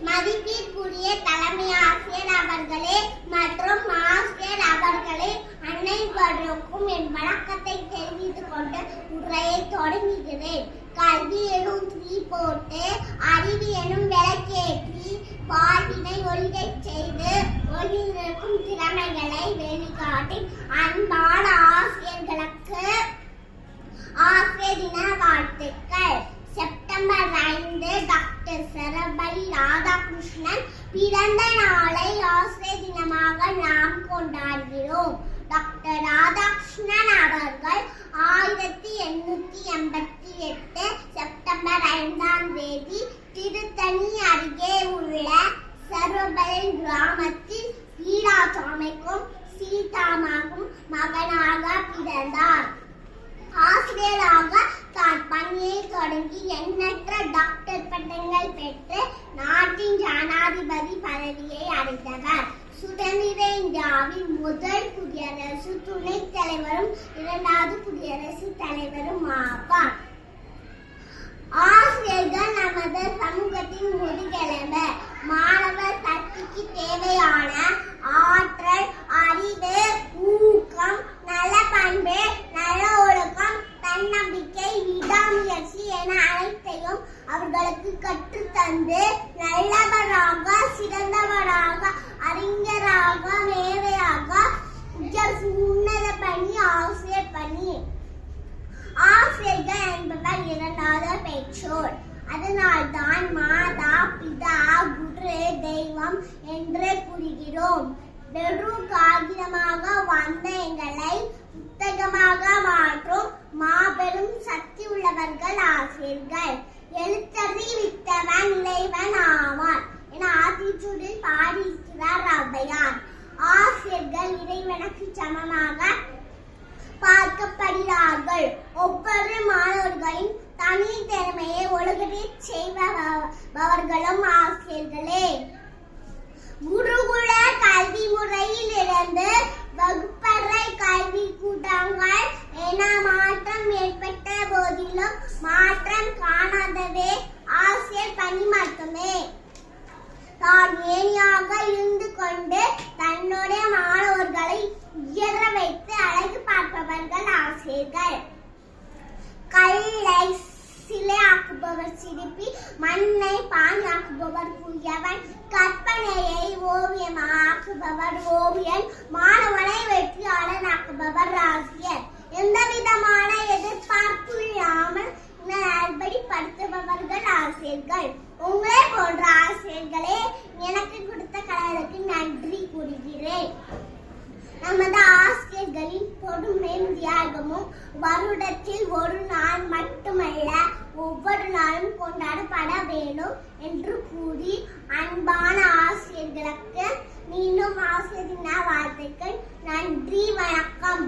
மதிப்பிற்குரிய தலைமை ஆசிரியர் அவர்களே மற்றும் ஆசிரியர் அவர்களே, அனைவருக்கும் என் வணக்கத்தை தெரிவித்துக் கொண்டு உரையை தொடங்குகிறேன். கல்வி எனும் திரி போட்டு, அறிவு எனும் விளக்கேற்றி, வாழ்வினை ஒளிரச் செய்து, ஒளிர்க்கும் திறமைகளை வெளிக்காட்டி, அன்பான ஆசிரியர்களுக்கு ஆசிரியர் தின வாழ்த்துக்கள். செப்டம்பர் 5 டாக்டர் சர்வப்பள்ளி ராதாகிருஷ்ணன் பிறந்த நாளை ஆசிரியர் தினமாக நாம் கொண்டாடுகிறோம். டாக்டர் ராதாகிருஷ்ணன் அவர்கள் 1888 செப்டம்பர் 5ஆம் தேதி திருத்தணி அருகே உள்ள சர்வப்பள்ளி கிராமத்தில் வீராசாமிக்கும் சீதாமாக்கும் மகனாக பிறந்தார். ஆசிரியராக தான் பணியை தொடங்கி எண்ணற்ற டாக்டர் பட்டங்கள் பெற்று நாட்டின் ஜனாதிபதி பதவியை அடைந்தவர். சுதந்திர இந்தியாவின் முதல் குடியரசு துணைத் தலைவரும் இரண்டாவது குடியரசு தலைவரும் ஆவார். ஆசிரியர்கள் நமது சமூகத்தின் முதுகெலும்பு. மாணவர் சக்திக்கு தேவையான ஆற்றல், அறிவு, ஊக்கம், நல்ல பண்பு, நல்ல ஒழுக்கம், தன்னம்பிக்கை, விடாமுயற்சி என அனைத்தையும் அவர்களுக்கு கற்றுத்தந்து நல்லவராக, சிறந்தவராக, அறிஞராக, மேதையாக உன்னத பணி ஆசிரியர் பணி. ஆசிரியர்கள் என்பவர் இரண்டாவது பெற்றோர். அதனால்தான் மாதா, பிதா, குரு, தெய்வம் என்று கூறுகிறோம். வெறும் காகிதமாக வந்த எங்களை புத்தகமாக மாற்றும் மாபெரும் சக்தி உள்ளவர்கள் ஆசிரியர்கள். எழுத்தறிவித்தவன் இறைவன் ஆவான் என ஆத்திச்சூடில் பாடியிருக்கிறார் ஔவையார். ஆசிரியர்கள் இறைவனுக்கு சமமாக பார்க்கப்படுகிறார்கள். ஒவ்வொரு மாணவர்களின் தனி திறமையை ஒழுங்கச் செய்பவர்களும் ஆசிரியர்களே. குருகுல கல்வி முறையில் இருந்து வகுப்பறை கல்வி கூட்டங்கள் என மாற்றம் ஏற்பட்ட போதிலும் மாற்றம் காணாதவே ஆசிரியர் பணி மட்டுமே. தான் ஏணியாக இருந்து கொண்டு தன்னுடைய மாணவர்களை உயர வைத்து அழகு பார்ப்பவர்கள் ஆசிரியர்கள். கல்லை சிலையாக்குபவர் சிற்பி, மண்ணை பானையாக்குபவர் குயவன், கற்பனையை ஓவியமாக்குபவர் ஓவியன், மாணவனை வெற்றியாளன் ஆக்குபவர் ஆசிரியர். எந்த விதமான எதிர்பார்ப்பு இல்லாமல் நல்வழிப்படுத்துபவர்கள் ஆசிரியர்கள். உங்களே போன்ற ஆசிரியர்களே எனக்கு கொடுத்த கடவுளுக்கு நன்றி கூறுகிறேன். நமது ஆசிரியர்களின் பொறுமையும் தியாகமும் வருடத்தில் ஒரு நாள் மட்டுமல்ல, ஒவ்வொரு நாளும் கொண்டாடப்பட வேண்டும் என்று கூறி, அன்பான ஆசிரியர்களுக்கு மீண்டும் ஆசிரியர் தின வாழ்த்துக்கள். நன்றி, வணக்கம்.